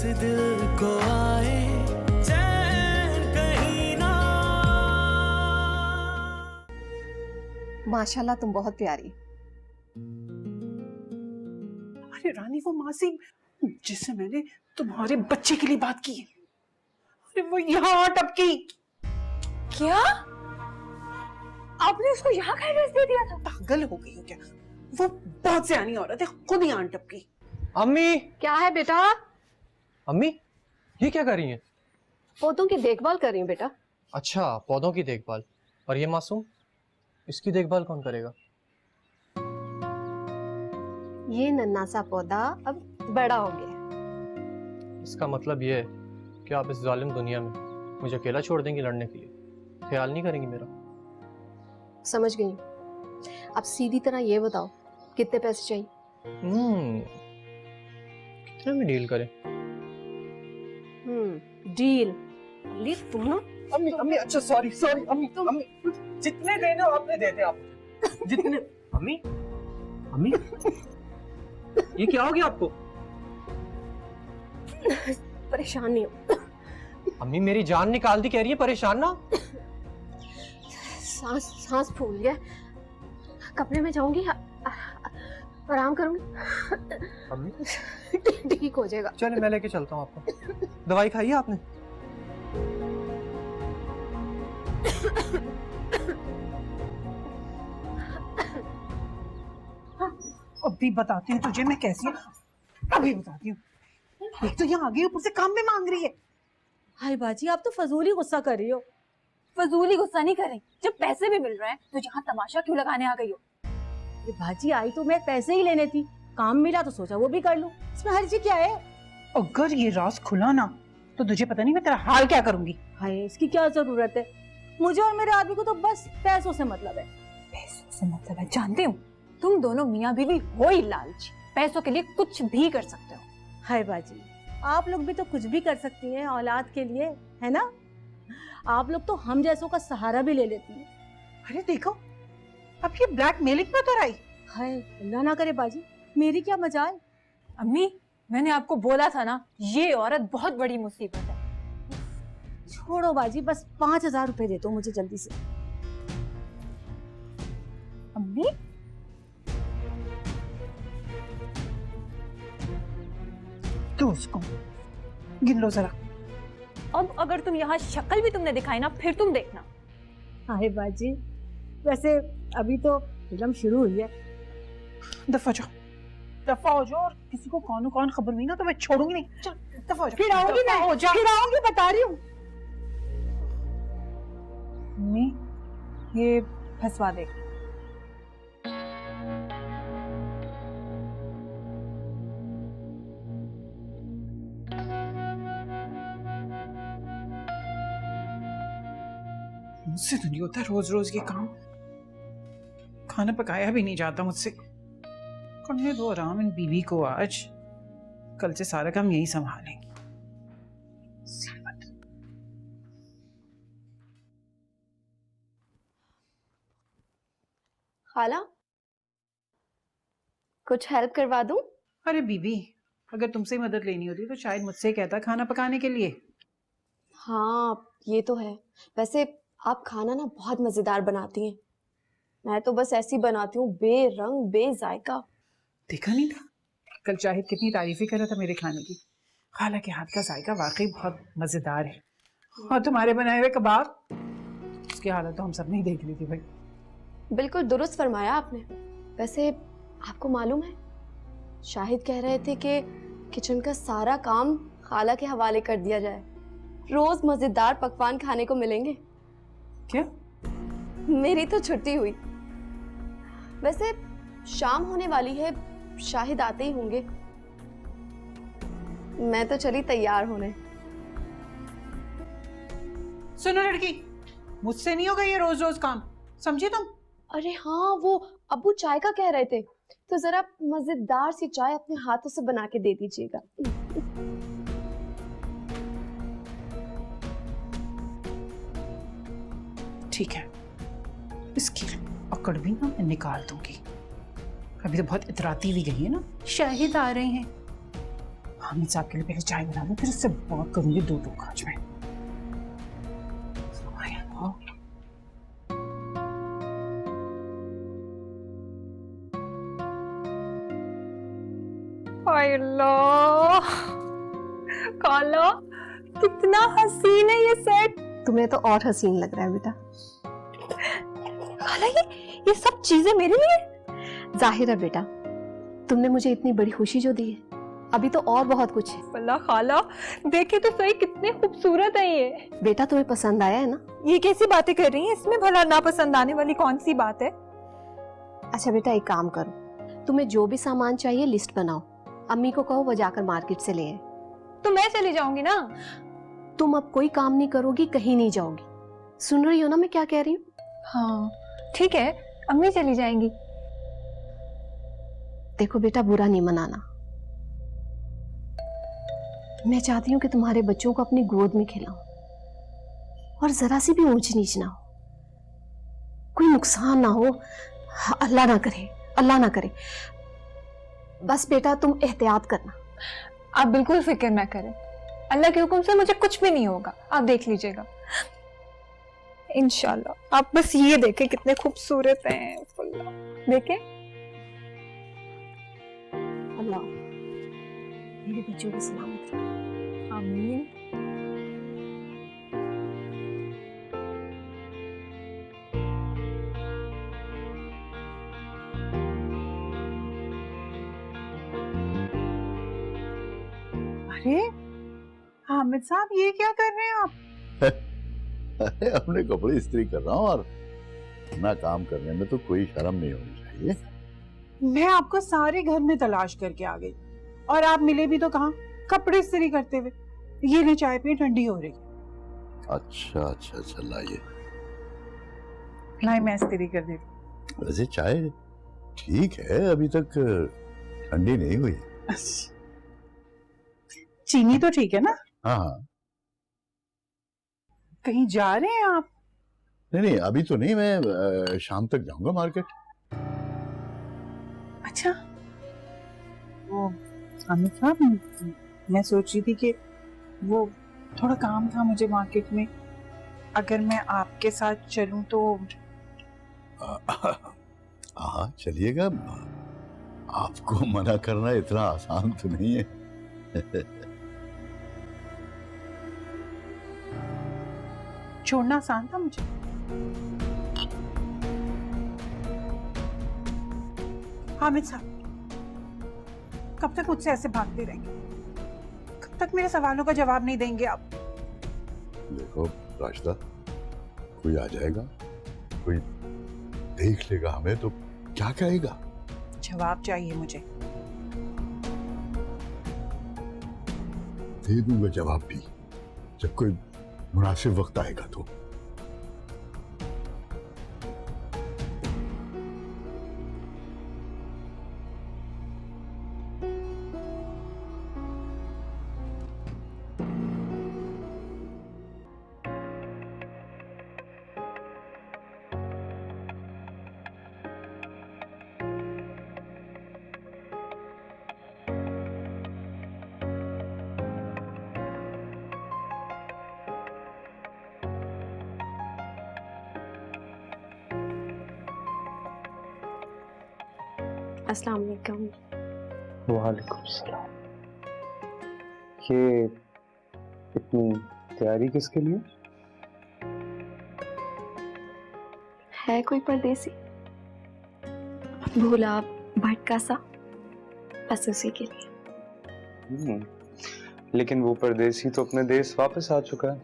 इस दिल को आए चैन कहीं ना। माशाल्लाह तुम बहुत प्यारी। अरे रानी, वो मासी जिससे मैंने तुम्हारे बच्चे के लिए बात की है, अरे वो यहाँ टपकी। क्या आपने उसको यहाँ का एड्रेस दे दिया था? पागल हो गई हो क्या? वो बहुत सियानी औरत है, खुद यहाँ टपकी। अम्मी, क्या है बेटा? अम्मी ये क्या कर रही हैं? पौधों की देखभाल कर रही हूँ बेटा। अच्छा, पौधों की देखभाल। और ये मासूम, इसकी देखभाल कौन करेगा? ये नन्हा सा पौधा अब बड़ा हो गया। इसका मतलब ये है कि आप इस जालिम दुनिया में मुझे अकेला छोड़ देंगी लड़ने के लिए? ख्याल नहीं करेंगी मेरा? समझ गई। अब सीधी तरह ये बताओ, कितने पैसे चाहिए? कितने में डील करें? डील ली तुम ना। अम्मी अम्मी, अच्छा सॉरी सॉरी अम्मी, अम्मी जितने देने हो आपने दे दे, आप जितने। अम्मी अम्मी ये क्या हो गया आपको? परेशान नहीं हो? अम्मी मेरी जान निकाल दी, कह रही है परेशान ना। सांस फूल गया, कपड़े में जाऊंगी, आराम करूंगी, अम्मी ठीक हो जाएगा। चले मैं लेके चलता हूँ आपको। दवाई खाई है आपने? अभी बताती हूँ तुझे मैं कैसी हूँ, अभी बताती हूँ। एक तो यहाँ आ गई, ऊपर से काम भी मांग रही है। हाय बाजी, आप तो फजूली गुस्सा कर रही हो। फजूली गुस्सा नहीं कर रही, जब पैसे भी मिल रहे हैं तो यहाँ तमाशा क्यों लगाने आ गई हो? ये भाजी आई तो मैं पैसे ही लेने थी, काम मिला तो सोचा वो भी कर लूं। इसमें हर्जी क्या है? अगर ये राज खुला ना तो तुझे पता नहीं मैं तेरा हाल क्या करूंगी। हाय, इसकी क्या जरूरत है? मुझे और मेरे आदमी को तो बस पैसों से मतलब है। पैसों से मतलब है? जानती हूँ तुम दोनों मियाँ बीवी हो ही लालची, पैसों के लिए कुछ भी कर सकते हो। हाय बाजी, आप लोग भी तो कुछ भी कर सकती हैं औलाद के लिए, है ना? आप लोग तो हम जैसों का सहारा भी ले लेती हैं। अरे देखो, अब ये ब्लैकमेलिंग में तो आई। हाय अल्लाह ना करे बाजी, मेरी क्या मजाल। अम्मी मैंने आपको बोला था ना, ये औरत बहुत बड़ी मुसीबत है। छोड़ो बाजी, बस 5000 रुपए दे दो मुझे जल्दी से। अम्मी तो उसको गिन लो जरा। अब अगर तुम यहाँ शक्ल भी तुमने दिखाई ना, फिर तुम देखना। हाय बाजी, वैसे अभी तो फिल्म शुरू हुई है। दफा जाओ, दफा हो जाओ, और किसी को कौन खबर हुई ना तो मैं छोड़ूंगी नहीं। चल दफा हो जाओ। फिर आऊंगी मैं, फिर आऊंगी, बता रही हूँ। अम्मी ये फंसवा दे। मुझसे तो नहीं होता रोज रोज ये काम, खाना पकाया भी नहीं जाता मुझसे। करने दो आराम इन बीवी को, आज कल से सारा काम यही संभालेंगे। खाला, कुछ हेल्प करवा दूं? अरे बीबी, अगर तुमसे ही मदद लेनी होती तो शायद मुझसे कहता खाना पकाने के लिए। हाँ ये तो है। वैसे आप खाना ना बहुत मजेदार बनाती हैं। मैं तो बस ऐसी बनाती हूँ, बेरंग बेजायका। देखा नहीं था कल शाहिद कितनी तारीफी कर रहा था मेरे खाने की। खाला के हाथ का जायका वाकई बहुत मजेदार है। और तुम्हारे बनाए हुए कबाब, उसकी हालत तो हम सब ने देख ली थी भाई। बिल्कुल दुरुस्त फरमाया आपने। वैसे आपको मालूम है, शाहिद कह रहे थे कि किचन का सारा काम खाला के हवाले कर दिया जाए, रोज मजेदार पकवान खाने को मिलेंगे। क्या? मेरी तो छुट्टी हुई। वैसे शाम होने वाली है, शाहिद आते ही होंगे। मैं तो चली तैयार होने। सुनो लड़की, मुझसे नहीं होगा ये रोज रोज काम, समझी तुम? अरे हाँ, वो अब्बू चाय का कह रहे थे, तो जरा मजेदार सी चाय अपने हाथों से बना के दे दीजिएगा। ठीक है, इसकी अकड़ भी ना मैं निकाल दूंगी। अभी तो बहुत इतराती हुई गई है ना, शाहिद आ रहे हैं, हामिद साहब के लिए पहले चाय बना दो, फिर उससे बात करूंगी दो आज में। हाय अल्लाह, खाला कितना हसीन है ये सेट। तुम्हें तो और हसीन लग रहा है बेटा। खाला ये सब चीजें मेरे लिए? जाहिर है बेटा, तुमने मुझे इतनी बड़ी खुशी जो दी है, अभी तो और बहुत कुछ है। अल्लाह खाला, देखे तो सही कितने खूबसूरत है ये। बेटा तुम्हें पसंद आया है ना? ये कैसी बातें कर रही हैं? इसमें भला नापसंद आने वाली कौन सी बात है? अच्छा बेटा एक काम करो, तुम्हें जो भी सामान चाहिए लिस्ट बनाओ, अम्मी को कहो वो जाकर मार्केट से ले आए। तो मैं चली जाऊंगी ना। तुम अब कोई काम नहीं करोगी, कहीं नहीं जाओगी। सुन रही हो ना मैं क्या कह रही हूँ? हाँ ठीक है, अम्मी चली जाएंगी। देखो बेटा बुरा नहीं मनाना, मैं चाहती हूँ कि तुम्हारे बच्चों को अपनी गोद में खिलाऊं और जरा सी भी ऊंच नीच ना हो, कोई नुकसान ना हो, अल्लाह ना करे, अल्लाह ना करे। बस बेटा तुम एहतियात करना। आप बिल्कुल फिक्र ना करें, अल्लाह के हुक्म से मुझे कुछ भी नहीं होगा, आप देख लीजिएगा इंशाल्लाह। आप बस ये देखें कितने खूबसूरत हैं, देखें। अल्लाह मेरे बच्चों को सलामत रखे। आमीन। अरे हामिद साहब ये क्या कर रहे हैं आप? अरे अपने कपड़े इस्त्री कर रहा हूँ और अपना काम करने में तो कोई शर्म नहीं होनी चाहिए। मैं आपको सारे घर में तलाश करके आ गई और आप मिले भी तो कहाँ, कपड़े इस्त्री करते हुए। ये ले चाय पिए, ठंडी हो रही। अच्छा अच्छा अच्छा लाइए। लाई मैं इस्त्री कर देती। वैसे चाय ठीक है, अभी तक ठंडी नहीं हुई। चीनी तो ठीक है ना? हाँ हाँ। कहीं जा रहे हैं आप? नहीं नहीं अभी तो नहीं, मैं शाम तक जाऊंगा मार्केट। अच्छा वो हामिद साहब, मैं सोच रही थी कि वो थोड़ा काम था मुझे मार्केट में, अगर मैं आपके साथ चलूं तो। हाँ चलिएगा, आपको मना करना इतना आसान तो नहीं है। छोड़ना आसान था मुझे। हामिद साहब कब तक मुझसे ऐसे भागते रहेंगे? कब तक मेरे सवालों का जवाब नहीं देंगे आप? देखो राशिदा, कोई आ जाएगा, कोई देख लेगा हमें तो क्या कहेगा? जवाब चाहिए मुझे। दे दूंगा जवाब भी, जब कोई मुनासिब वक्त आएगा तो। अस्सलाम वालेकुम। वालेकुम सलाम। ये इतनी तैयारी किसके लिए? है कोई परदेसी भूला भटका सा, बस उसी के लिए। लेकिन वो परदेसी तो अपने देश वापस आ चुका है।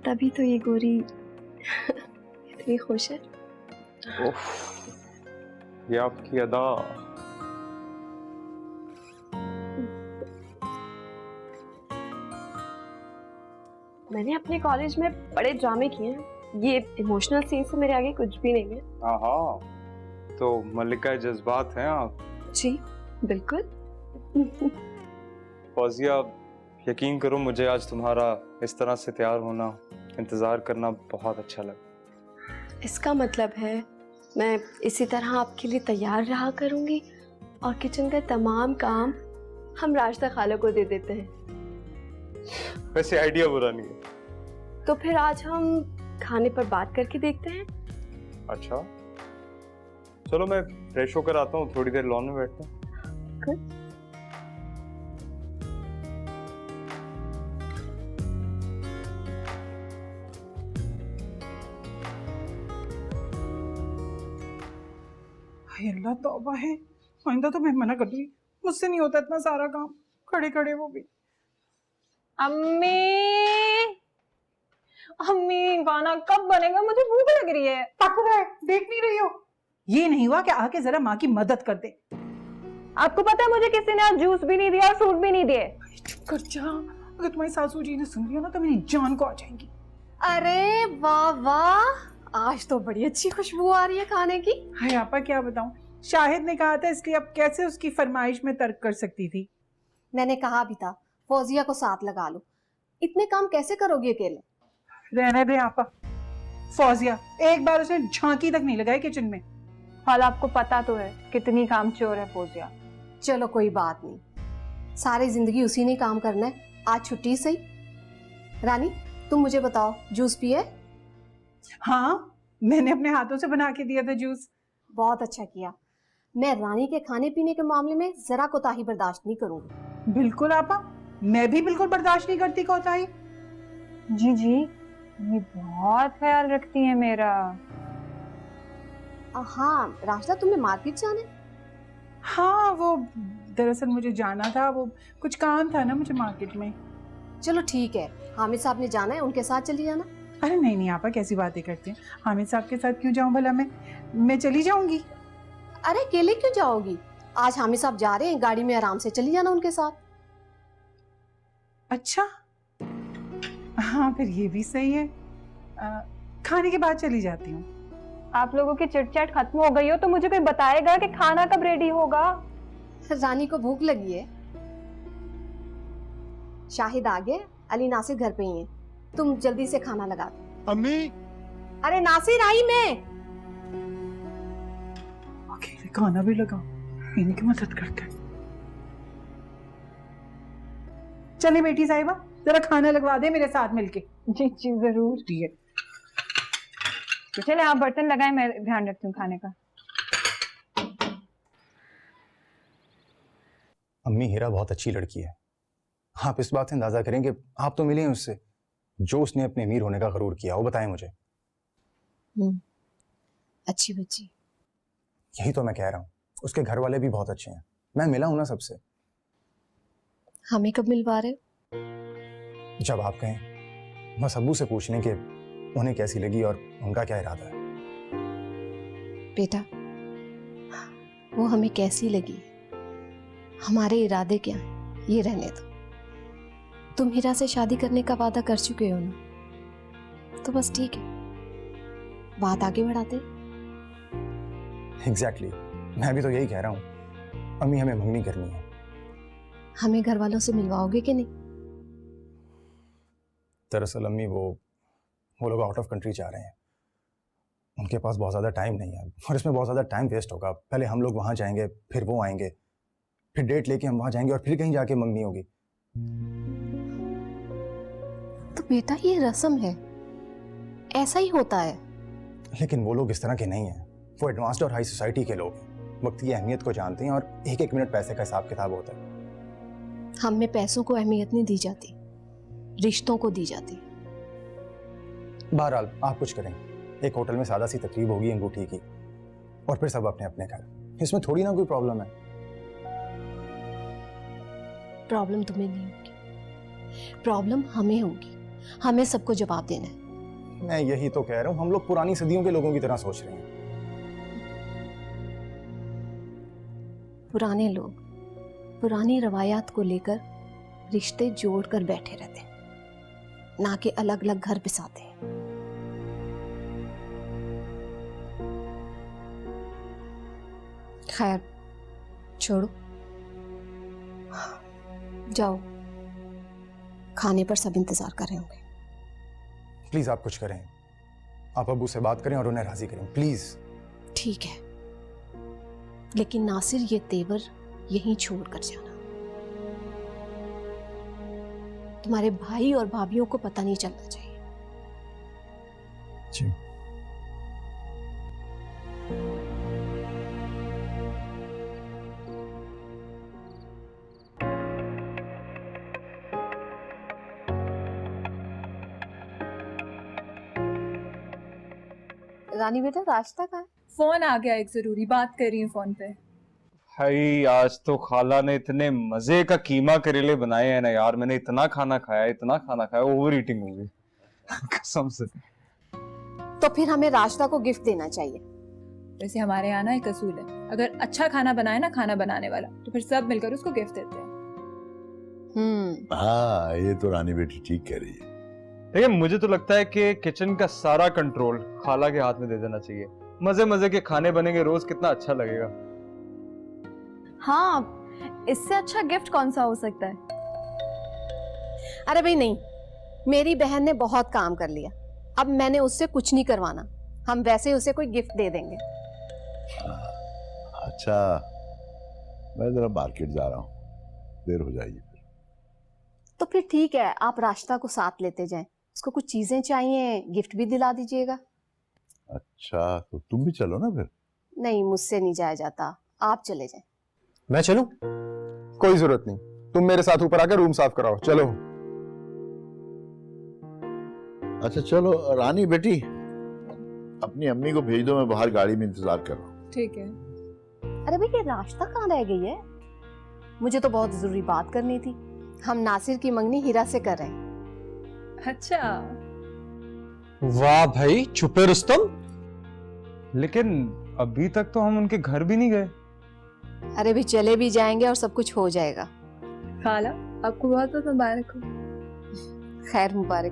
तभी तो ये गोरी इतनी खुश है। उफ, ये आपकी अदा। मैंने अपने कॉलेज में बड़े ड्रामे किए हैं, ये इमोशनल सीन से मेरे आगे कुछ भी नहीं है। आहा, तो मल्लिका जज्बात हैं आप। जी बिल्कुल। फौजिया, यकीन करो मुझे आज तुम्हारा इस तरह से तैयार होना, इंतजार करना बहुत अच्छा लगा। इसका मतलब है मैं इसी तरह आपके लिए तैयार रहा करूंगी और किचन का तमाम काम हम राशिदा खाला को दे देते हैं। वैसे आइडिया बुरा नहीं है। तो फिर आज हम खाने पर बात करके देखते हैं। अच्छा चलो, मैं फ्रेश होकर आता हूँ, थोड़ी देर लॉन में बैठता हूँ। हाय अल्लाह, तौबा है। आइंदा तो मैं मना कर दूंगी, मुझसे नहीं होता इतना सारा काम, खड़े खड़े वो भी। अम्मी, अम्मी खाना कब बनेगा? मुझे भूख लग रही है। पक रहा है, देख नहीं रही हो? ये नहीं हुआ कि आके जरा माँ की मदद कर दे। आपको पता है मुझे किसी ने आज जूस भी नहीं दिया और फ्रूट भी नहीं दिए। चुप कर जा, अगर तुम्हारी सासू जी ने सुन लिया ना तो मेरी जान को आ जाएंगी। अरे वाह वाह, आज तो बड़ी अच्छी खुशबू आ रही है खाने की। हाय आपा, क्या बताऊं, शाहिद ने कहा था, इसलिए अब कैसे उसकी फरमाइश में तर्क कर सकती थी। मैंने कहा भी था फौजिया को साथ लगा लो, इतने काम कैसे करोगी अकेले? रहने दे आपा, फौजिया एक बार उसने झांकी तक नहीं लगाई किचन में। हाल आपको पता तो है कितनी कामचोर है फौजिया। चलो कोई बात नहीं, सारी जिंदगी उसी ने काम करना है, आज छुट्टी सही। रानी तुम मुझे बताओ, जूस पिए? हाँ, मैंने अपने हाथों से बना के दिया था जूस। बहुत अच्छा किया। मैं रानी के खाने पीने के मामले में जरा कोताही बर्दाश्त नहीं करूंगी। बिल्कुल आपा, मैं भी बिल्कुल बर्दाश्त नहीं करती कोताही। जी जी, ये बहुत ख्याल रखती है मेरा। हाँ राशिदा, तुम्हें मार्केट जाना है? हाँ, वो दरअसल मुझे जाना था, वो कुछ काम था ना मुझे मार्केट में। चलो ठीक है, हामिद साहब ने जाना है, उनके साथ चली जाना। अरे नहीं नहीं आपा, कैसी बातें करते हैं, हामिद साहब के साथ क्यों जाऊं भला? मैं चली जाऊंगी। अरे अकेले क्यों जाओगी? आज हामिद साहब जा रहे हैं, गाड़ी में आराम से चली जाना उनके साथ। अच्छा हाँ, फिर ये भी सही है। खाने के बाद चली जाती हूँ। आप लोगों की चिटचैट खत्म हो गई हो तो मुझे कोई बताएगा कि खाना कब रेडी होगा? रानी को भूख लगी है। शाहिद आ गए, अली नासिर घर पे ही है, तुम जल्दी से खाना लगा दो। अम्मी, अरे नासिर आई मैं। अकेले खाना भी लगा, इनकी मदद करते हैं। चले बेटी साहिबा, जरा खाना लगवा दे मेरे साथ मिलके। जी जी जरूर। ठीक चले आप बर्तन लगाएं, मैं ध्यान रखती हूँ खाने का। अम्मी, हीरा बहुत अच्छी लड़की है। आप इस बात से अंदाजा करें कि आप तो मिले हैं उससे, जो उसने अपने अमीर होने का गरूर किया, वो बताएं मुझे। अच्छी बच्ची। यही तो मैं कह रहा हूँ, उसके घर वाले भी बहुत अच्छे हैं, मैं मिला हूं ना सबसे। हमें कब मिलवा रहे? जब आप कहें। बस अब्बू से पूछ लें कि उन्हें कैसी लगी और उनका क्या इरादा है। बेटा, वो हमें कैसी लगी, हमारे इरादे क्या हैं, ये रहने दो। तुम हीरा से शादी करने का वादा कर चुके हो ना, तो बस ठीक है, बात आगे बढ़ाते। एग्जैक्टली, मैं भी तो यही कह रहा हूँ। अम्मी, हमें मंगनी करनी है। हमें घर वालों से मिलवाओगे कि नहीं? दरअसल अम्मी, वो लोग आउट ऑफ कंट्री जा रहे हैं, उनके पास बहुत ज़्यादा टाइम नहीं है और इसमें बहुत ज़्यादा टाइम वेस्ट होगा। पहले हम लोग वहाँ जाएंगे, फिर वो आएंगे, फिर डेट लेके हम वहाँ जाएंगे और फिर कहीं जाके मंगनी होगी। तो बेटा ये रस्म है, ऐसा ही होता है। लेकिन वो लोग इस तरह के नहीं हैं, वो एडवांस्ड और हाई सोसाइटी के लोग हैं, वक्त की अहमियत को जानते हैं और एक एक मिनट पैसे का हिसाब किताब होता है। हम में पैसों को अहमियत नहीं दी जाती, रिश्तों को दी जाती। बहरहाल आप कुछ करें, एक होटल में सादा सी तकरीब होगी अंगूठी की और फिर सब अपने अपने घर। इसमें थोड़ी ना कोई प्रॉब्लम है। प्रॉब्लम तुम्हें नहीं होगी, प्रॉब्लम हमें होगी, हमें सबको जवाब देना है। मैं यही तो कह रहा हूँ, हम लोग पुरानी सदियों के लोगों की तरह सोच रहे हैं। पुराने लोग पुरानी रवायात को लेकर रिश्ते जोड़कर बैठे रहते हैं, ना कि अलग अलग घर पिसाते हैं। खैर छोड़ो, जाओ, खाने पर सब इंतजार कर रहे होंगे। प्लीज आप कुछ करें, आप अब्बू से बात करें और उन्हें राजी करें, प्लीज। ठीक है, लेकिन नासिर ये तेवर यहीं छोड़ कर जाना। तुम्हारे भाई और भाभियों को पता नहीं चलना चाहिए। जी। रानी बेटा रास्ता कहाँ है? फोन आ गया, एक जरूरी बात कर रही हूँ फोन पे। भाई आज तो खाला ने इतने मजे का कीमा करेले बनाए हैं ना यार, मैंने इतना खाना खाया, ओवर ईटिंग हो गई कसम से। तो फिर हमें रास्ता को गिफ्ट देना चाहिए। वैसे हमारे यहाँ ना एक असूल है, अगर अच्छा खाना बनाए ना खाना बनाने वाला, तो फिर सब मिलकर उसको गिफ्ट देते हैं। हाँ ये तो रानी बेटी ठीक कह रही है। देखिए मुझे तो लगता है कि किचन का सारा कंट्रोल खाला के हाथ में दे देना चाहिए। मजे मजे के खाने बनेंगे रोज, कितना अच्छा लगेगा। हाँ, इससे अच्छा गिफ्ट कौन सा हो सकता है? अरे भाई नहीं, मेरी बहन ने बहुत काम कर लिया, अब मैंने उससे कुछ नहीं करवाना। हम वैसे ही उसे कोई गिफ्ट दे देंगे। अच्छा मैं जरा मार्केट जा रहा हूँ, देर हो जाएगी फिर। तो फिर ठीक है, आप रास्ता को साथ लेते जाएं। उसको कुछ चीजें चाहिए, गिफ्ट भी दिला दीजिएगा। अच्छा तो तुम भी चलो ना फिर। नहीं, मुझसे नहीं जाया जाता, आप चले जाएं। मैं चलूं? कोई जरूरत नहीं, तुम मेरे साथ ऊपर आकर रूम साफ कराओ। चलो। अच्छा चलो रानी बेटी, अपनी अम्मी को भेज दो, मैं बाहर गाड़ी में इंतजार कर रहा हूँ। ठीक है। अरे भाई ये रास्ता कहाँ रह गई है? मुझे तो बहुत जरूरी बात करनी थी। हम नासिर की मंगनी हीरा से कर रहे हैं। अच्छा, वाह भाई, छुपे रुस्तम। लेकिन अभी तक तो हम उनके घर भी नहीं गए। अरे भी चले भी जाएंगे और सब कुछ हो जाएगा। खाला आपको बहुत बहुत मुबारक हो। खैर मुबारक।